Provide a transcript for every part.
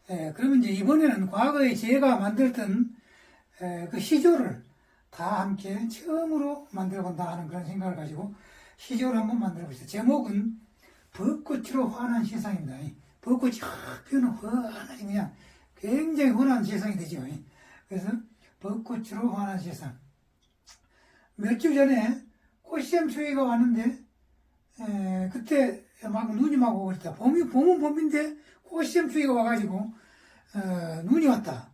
그러면 이제 이번에는 과거에 제가 만들었던 그 시조를 다 함께 처음으로 만들어 본다 하는 그런 생각을 가지고 시조를 한번 만들어 보시죠. 제목은 벚꽃으로 환한 세상입니다. 벚꽃이 확 피우는 환한, 그냥 굉장히 환한 세상이 되죠. 그래서 벚꽃으로 환한 세상. 몇 주 전에 꽃시험 추위가 왔는데 그때 막 눈이 막 오고 그랬다. 봄은 봄인데 꽃시험 추위가 와가지고 눈이 왔다.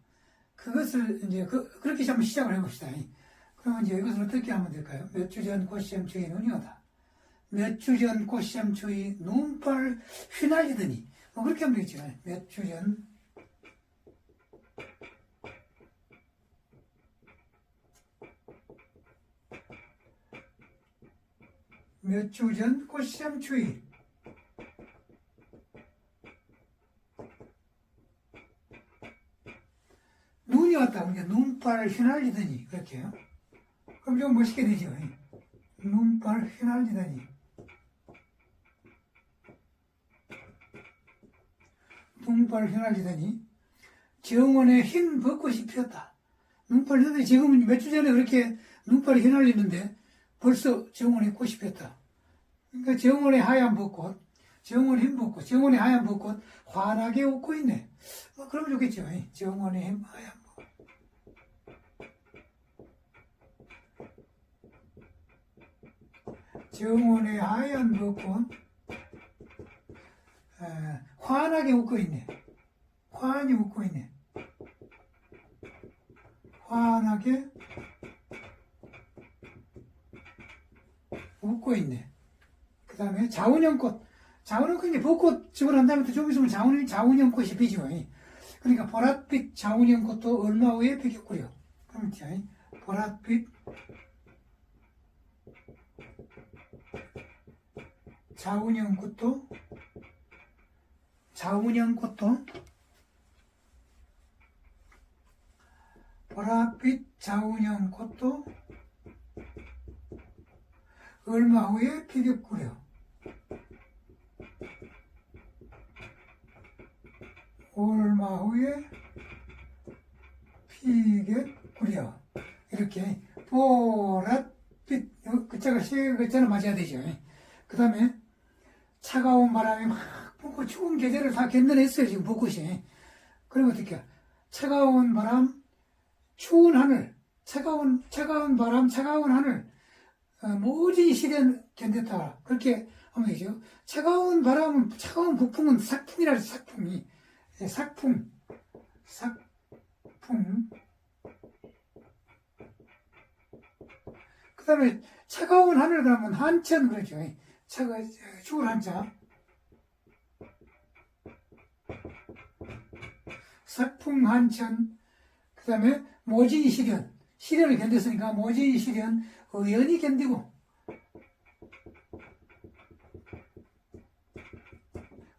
그것을 이제 그렇게 한번 시작을 해봅시다. 그러면 이제 이것을 어떻게 하면 될까요? 몇 주 전 꽃시험 추위 눈이 오다. 몇 주 전 꽃시험 추위 눈발 휘날리더니 뭐 그렇게 하면 되겠죠. 몇 주 전 몇 주 전 꽃시험 추위 눈이 왔다. 그러니까 눈발 휘날리더니 그렇게요. 그럼 좀 멋있게 되죠. 눈발 휘날리더니 눈발 휘날리더니 정원에 흰 벚꽃이 피었다. 눈발 휘날리더니 지금은 몇 주 전에 그렇게 눈발이 휘날리는데 벌써 정원에 꽃이 피었다. 그러니까 정원에 하얀 벚꽃, 정원에 흰 벚꽃, 정원에 하얀 벚꽃 환하게 웃고 있네. 뭐 그러면 좋겠죠. 정원에 하얀 벚꽃. 정원에 하얀 벚꽃 환하게 웃고 있네. 환히 웃고 있네. 환하게 웃고 있네. 그 다음에 자운형꽃. 자운형꽃이 벚꽃 지고 난 다음에 좀 있으면 자운형꽃이 피죠. 그러니까 보랏빛 자운형꽃도 얼마 후에 피겠구려. 그럼 이제 보랏빛 자운형꽃도 보랏빛 자운형꽃도 얼마 후에 피겠구려. 얼마 후에 피겠구려. 이렇게 보랏빛 글자가 세 글자는 맞아야 되죠. 그 다음에 차가운 바람이 막 불고 추운 계절을 다 견뎌냈어요. 지금 벚꽃이. 그러면 어떻게 해요? 차가운 바람, 추운 하늘, 차가운 바람, 차가운 하늘, 모든 시련 견뎠다. 그렇게 하면 되죠. 차가운 바람은, 차가운 북풍은 삭풍이라 해서 삭풍이. 삭풍. 그 다음에 차가운 하늘 그러면 한천 그러죠. 추운 한자. 삭풍 한천. 그 다음에 모진 시련. 시련을 견뎠으니까 모진 시련 의연히 견디고.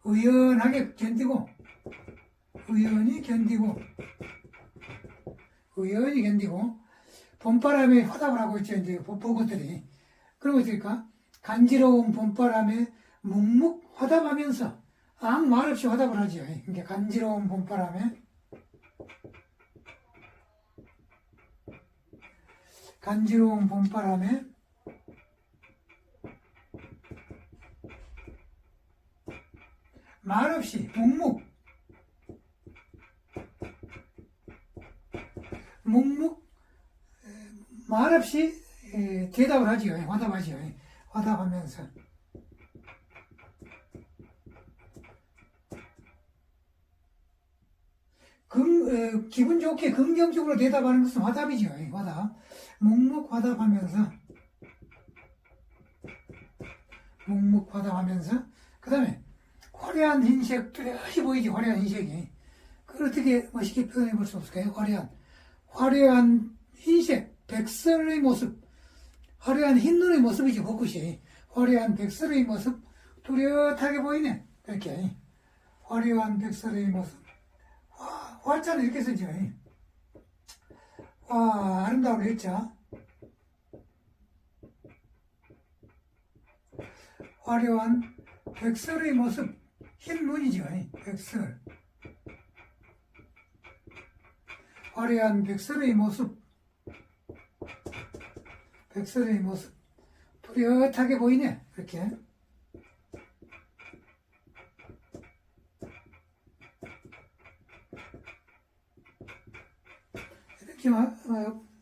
의연하게 견디고. 의연히 견디고. 봄바람에 화답을 하고 있죠. 이제 벚꽃들이. 그리고 어떨까? 간지러운 봄바람에 묵묵 화답하면서 아무 말 없이 화답을 하죠. 그러니까 간지러운 봄바람에 말 없이 묵묵 말 없이 대답을 하지요. 화답하지요. 화답하면서 기분 좋게 긍정적으로 대답하는 것은 화답이죠. 화답. 묵묵 화답하면서 그 다음에 화려한 흰색 뚜렷이 보이지. 화려한 흰색이. 그걸 어떻게 멋있게 표현해 볼 수 없을까요? 화려한 흰색 백설의 모습, 화려한 흰눈의 모습이지. 벚꽃이 화려한 백설의 모습 뚜렷하게 보이네. 이렇게 화려한 백설의 모습. 화자는 이렇게 쓰죠. 아름다운 일자. 화려한 백설의 모습. 흰 눈이죠. 백설. 화려한 백설의 모습, 백설의 모습, 뚜렷하게 보이네. 이렇게. 이렇게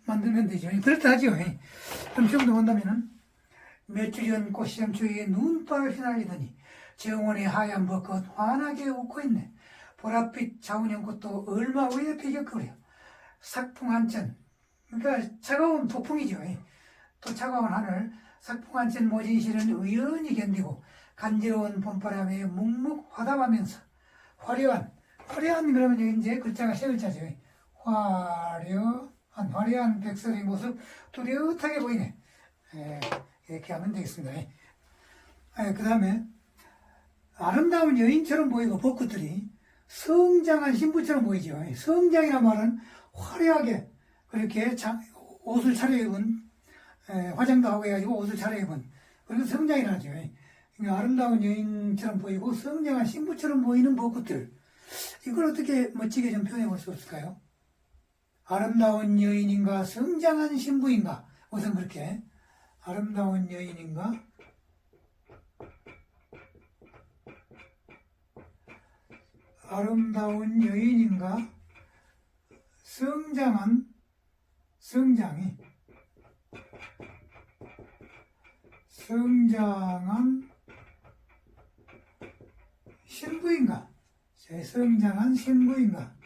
만들면 되죠. 그렇다 하죠. 그럼 지금도 본다면은, 며칠 꽃시장 주위에 눈발 휘날리더니 정원의 하얀 벚꽃 환하게 웃고 있네. 보랏빛 자운형 꽃도 얼마 후에 피격거려. sak풍 한천, 그러니까 차가운 폭풍이죠. 또 차가운 하늘, sak풍 한천 모진 실은 의연히 견디고 간지러운 봄바람에 묵묵 화답하면서 화려한 그러면 이제 글자가 세 글자죠. 화려한 백설의 모습 뚜렷하게 보이네. 이렇게 하면 되겠습니다. 그 다음에 아름다운 여인처럼 보이고 벚꽃들이 성장한 신부처럼 보이죠. 성장이란 말은 화려하게 그렇게 옷을 차려입은, 화장도 하고 해가지고 옷을 차려입은, 그리고 성장이라 하죠. 그러니까 아름다운 여인처럼 보이고 성장한 신부처럼 보이는 벚꽃들, 이걸 어떻게 멋지게 좀 표현해 볼 수 없을까요? 아름다운 여인인가 성장한 신부인가, 우선 그렇게 아름다운 여인인가 성장한 신부인가, 성장한 신부인가.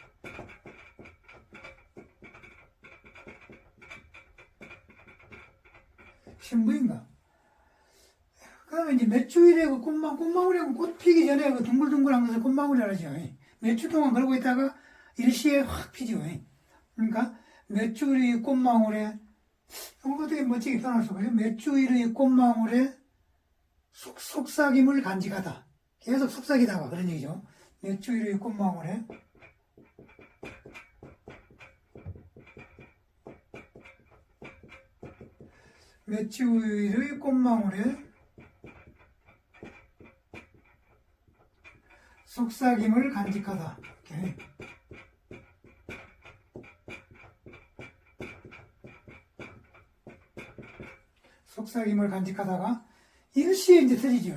그 다음에 이제 몇 주일에 그 꽃망울에 꽃 피기 전에 그 둥글둥글한 것을 꽃망울이라고 하죠. 몇 주 동안 걸고 있다가 일시에 확 피죠. 그러니까 몇 주일의 꽃망울에, 이거 어떻게 멋지게 표현할 수가 있어요? 몇 주일의 꽃망울에 속삭임을 간직하다. 계속 속삭이다가 그런 얘기죠. 몇 주일의 꽃망울에 속삭임을 간직하다. 이렇게. 속삭임을 간직하다가 일시에 이제 터지죠.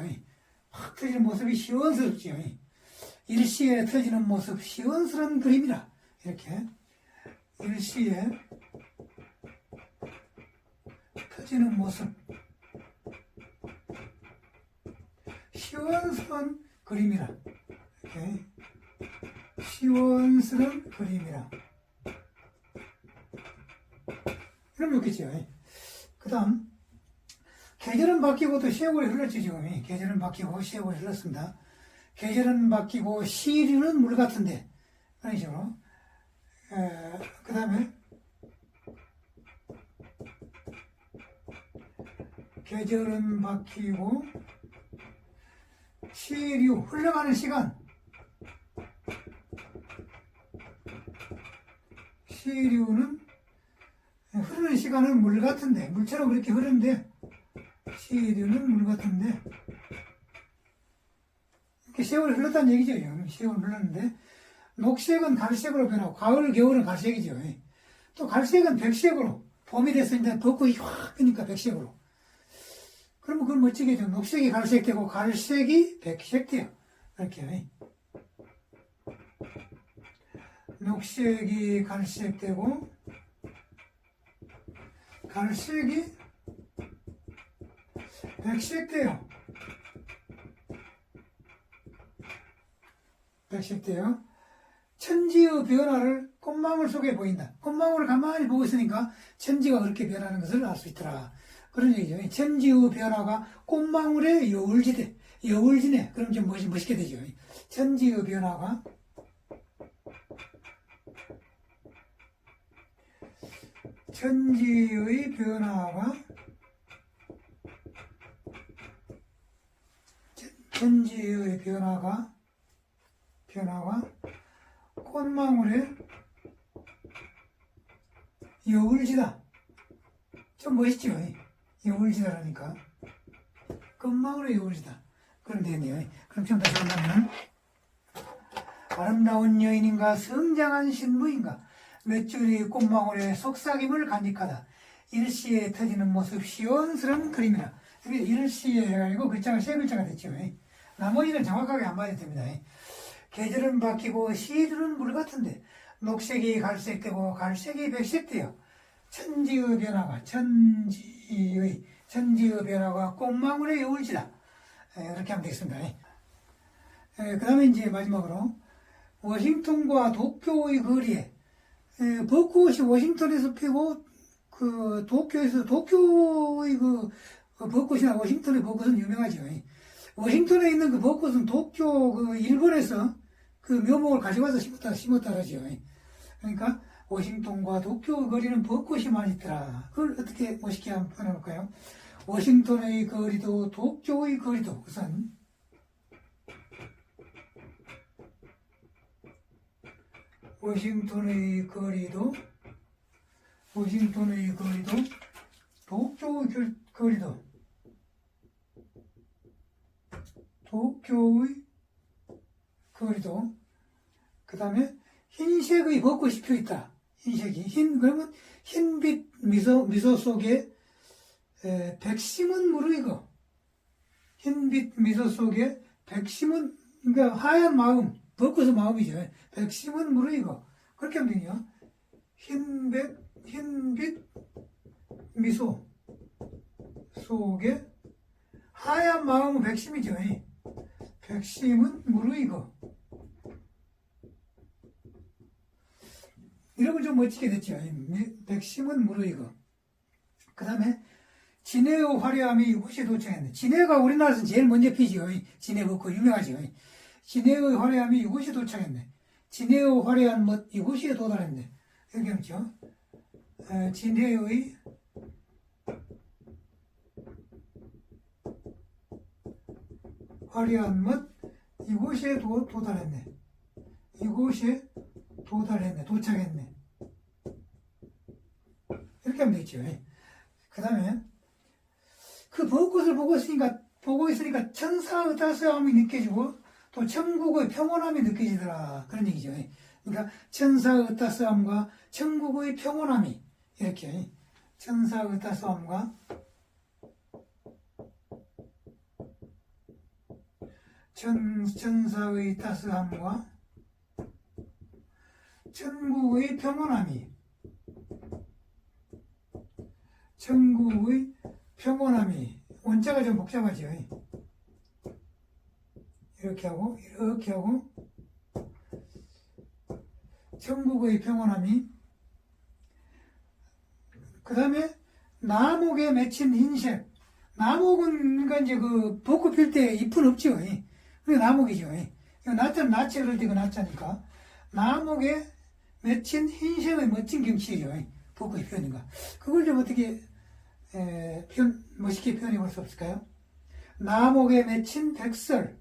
확 터지는 모습이 시원스럽죠. 일시에 터지는 모습, 시원스러운 그림이라. 이렇게. 일시에 터지는 모습, 시원스러운 그림이라. 이렇게. 시원스러운 그림이라. 이러면 좋겠죠. 그 다음, 계절은 바뀌고 또 세월이 흘렀죠, 지금. 계절은 바뀌고 세월이 흘렀습니다. 계절은 바뀌고 시류는 물 같은데. 그런 식으로. 그 다음에, 계절은 바뀌고 시류, 흘러가는 시간. 시류는 흐르는 시간은 물 같은데, 물처럼 그렇게 흐르는데, 시류는 물 같은데, 이렇게 세월이 흘렀다는 얘기죠. 세월이 흘렀는데, 녹색은 갈색으로 변하고, 가을, 겨울은 갈색이죠. 또 갈색은 백색으로, 봄이 됐으니까 벚꽃이 확 피니까 백색으로. 그러면 그걸 멋지게 좀, 녹색이 갈색되고, 갈색이 백색돼요. 이렇게. 녹색이 갈색되고, 갈색이 백색돼요. 백색돼요. 천지의 변화를 꽃망울 속에 보인다. 꽃망울을 가만히 보고 있으니까 천지가 그렇게 변하는 것을 알 수 있더라. 그런 얘기죠. 천지의 변화가 꽃망울의 여울지네. 그럼 좀 멋있게 되죠. 천지의 변화가 꽃망울의 여울지다. 좀 멋있죠. 여울지다라니까. 꽃망울의 여울지다. 그럼 되겠네요. 그럼 지금 다시 한다면, 아름다운 여인인가 성장한 신부인가, 몇 줄이 꽃망울의 속삭임을 간직하다. 일시에 터지는 모습 시원스러운 그림이라. 이게 일시에 해가지고 글자가 세 글자가 됐죠. 나머지는 정확하게 안 봐야 됩니다. 계절은 바뀌고 시들은 물 같은데 녹색이 갈색되고 갈색이 백색되어 천지의 변화가 천지의 변화가 꽃망울의 여울지다. 이렇게 하면 되겠습니다. 그 다음에 이제 마지막으로 워싱턴과 도쿄의 거리에 벚꽃이 워싱턴에서 피고 그 도쿄에서 도쿄의 그 벚꽃이나 워싱턴의 벚꽃은 유명하죠. 워싱턴에 있는 그 벚꽃은 도쿄 그 일본에서 그 묘목을 가져와서 심었다 그러죠. 그러니까 워싱턴과 도쿄 거리는 벚꽃이 많이 있더라. 그걸 어떻게 멋있게 한번 표현해볼까요? 워싱턴의 거리도 도쿄의 거리도 우선 워싱턴의 거리도 도쿄의 거리도 도쿄의 거리도 그 다음에 흰색의 벚꽃이 피어있다. 그러면 흰빛 미소 속에 백심은 무르익어. 흰빛 미소 속에 백심은, 그러니까 하얀 마음, 벚꽃의 마음이죠. 백심은 무르익어. 그렇게 하면 되요. 흰빛 미소 속에 하얀 마음은 백심이죠. 백심은 무르익어. 이런 건 좀 멋지게 됐죠. 백심은 무르익어. 그 다음에 진해의 화려함이 이곳에 도착했네. 진해가 우리나라에서 제일 먼저 피지요. 진해 벚꽃 유명하죠. 진해의 화려함이 이곳에 도착했네. 진해의 화려한 멋 이곳에 도달했네. 여기 있죠. 진해의 화려한 멋 이곳에 도달했네. 이곳에 도착했네. 이렇게 하면 되겠죠. 그 다음에 그 벚꽃을 보고 있으니까 천사의 따스함이 느껴지고 또 천국의 평온함이 느껴지더라. 그런 얘기죠. 그러니까 천사의 따스함과 천국의 평온함이 이렇게 천사의 따스함과 천사의 따스함과 천국의 평온함이 원자가 좀 복잡하죠. 이렇게 하고 천국의 평온함이 그 다음에 나목에 맺힌 흰색. 나목은 그러니까 이제 그 벚꽃 필 때 잎은 없죠. 그게 나목이죠. 나체 그럴 때가 나자니까 나목에 맺힌 흰색의 멋진 경치예요. 벚꽃이 피우니까 그걸 좀 어떻게 멋있게 표현해 볼 수 없을까요? 나목에 맺힌 백설.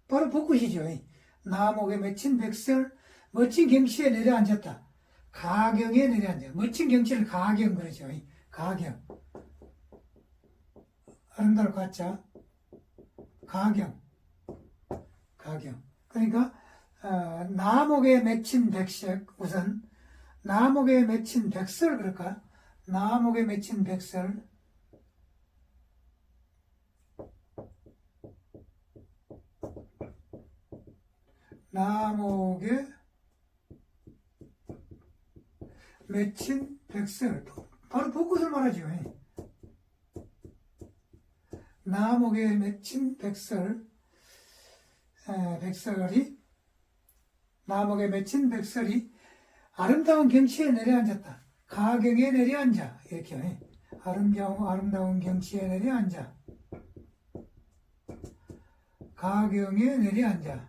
바로 벚꽃이죠. 나목에 맺힌 백설. 멋진 경치에 내려앉았다. 가경에 내려앉아. 멋진 경치를 가경 그러죠. 가경. 아름다울 가짜. 가경. 그러니까 나목에 맺힌 백색. 우선 나목에 맺힌 백설 그럴까? 나목에 맺힌 백설. 나목에 맺힌 백설. 바로 벚꽃을 말하죠. 나목에 맺힌 나목에 맺힌 백설이 아름다운 경치에 내려앉았다. 가경에 내려앉아. 이렇게 아름다운 경치에 내려앉아. 가경에 내려앉아.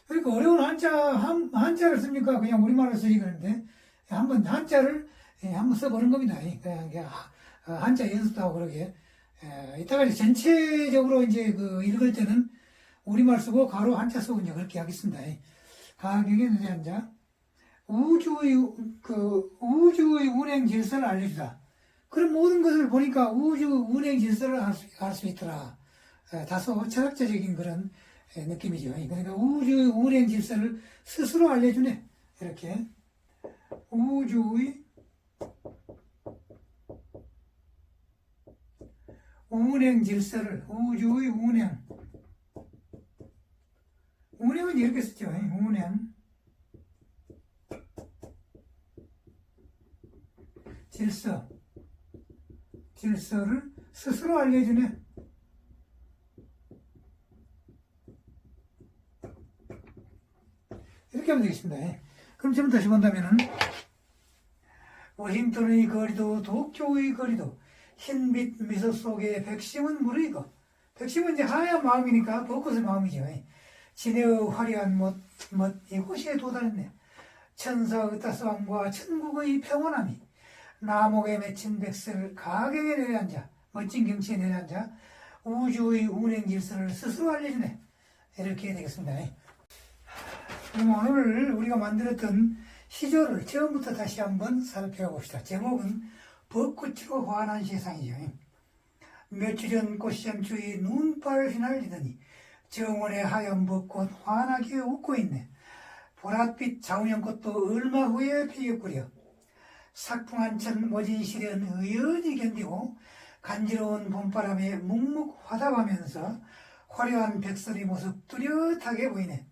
그러니까 어려운 한자를 씁니까? 그냥 우리말로 쓰기 그러는데 한번 한자를 한번 써보는 겁니다. 그냥 한자 연습도 하고 그러게. 이따가 이제 전체적으로 이제 그 읽을 때는 우리말 쓰고 가로 한자 쓰고 이제 그렇게 하겠습니다. 가경에 내려앉아. 우주의 운행 질서를 알려주다. 그런 모든 것을 보니까 우주 운행 질서를 알 수 있더라. 다소 철학자적인 그런 느낌이죠. 그러니까 우주의 운행 질서를 스스로 알려주네. 이렇게 우주의 운행 질서를, 우주의 운행은 이렇게 쓰죠. 질서를 스스로 알려주네. 이렇게 하면 되겠습니다. 그럼 지금 다시 본다면은, 워싱턴의 거리도 도쿄의 거리도 흰빛 미소 속에 백심은 무르익어. 백심은 이제 하얀 마음이니까 벚꽃의 마음이죠. 진해의 화려한 멋 이곳에 도달했네. 천사의 따스함과 천국의 평온함이 나목에 맺힌 백설 가격에 내려앉아, 멋진 경치에 내려앉아 우주의 운행 질서를 스스로 알려주네. 이렇게 되겠습니다. 그럼 오늘 우리가 만들었던 시조를 처음부터 다시 한번 살펴봅시다. 제목은 벚꽃으로 환한 세상이죠. 몇 주 전 꽃샘추위 눈발 휘날리더니 정원의 하얀 벚꽃 환하게 웃고 있네. 보랏빛 자운형꽃도 얼마 후에 피겠구려. sak풍한 천 모진 시련 의연히 견디고 간지러운 봄바람에 묵묵 화답하면서 화려한 백설의 모습 뚜렷하게 보이네.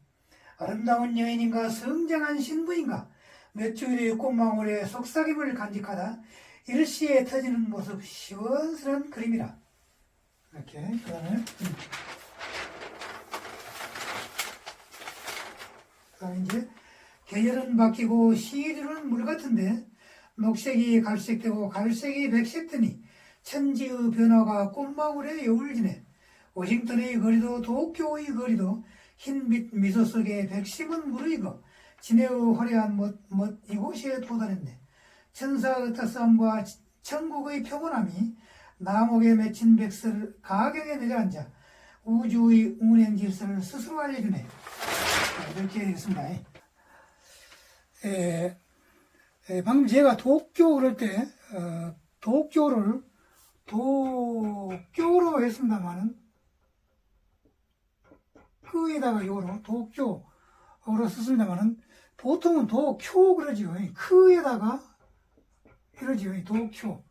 아름다운 여인인가 성장한 신부인가 몇 주일의 꽃망울에 속삭임을 간직하다 일시에 터지는 모습 시원스러운 그림이라. 이렇게 그다음에 이제 계절은 바뀌고 시류는 물 같은데 녹색이 갈색되고 갈색이 백색되니 천지의 변화가 꽃망울에 여울 지네. 워싱턴의 거리도 도쿄의 거리도 흰빛 미소 속에 백심은 무르익어 진해의 화려한 멋 이곳에 도달했네. 천사의 따스함과 천국의 평온함이 나목에 맺힌 백설 가격에 내려앉아 우주의 운행 질서를 스스로 알려주네. 이렇게 되겠습니다. 방금 제가 도쿄 그럴 때 도쿄로 했습니다만은 크에다가 요로 도쿄로 썼습니다만은 보통은 도쿄 그러지요. 크에다가 이러지요. 도쿄.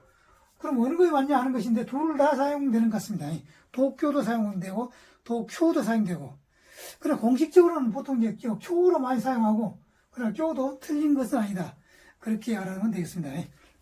그럼 어느 거에 맞냐 하는 것인데 둘 다 사용되는 것 같습니다. 도쿄도 사용되고 도쿄도 사용되고. 그러나 공식적으로는 보통 이제 쿄로 많이 사용하고 그러나 쿄도 틀린 것은 아니다. 그렇게 알아두면 되겠습니다.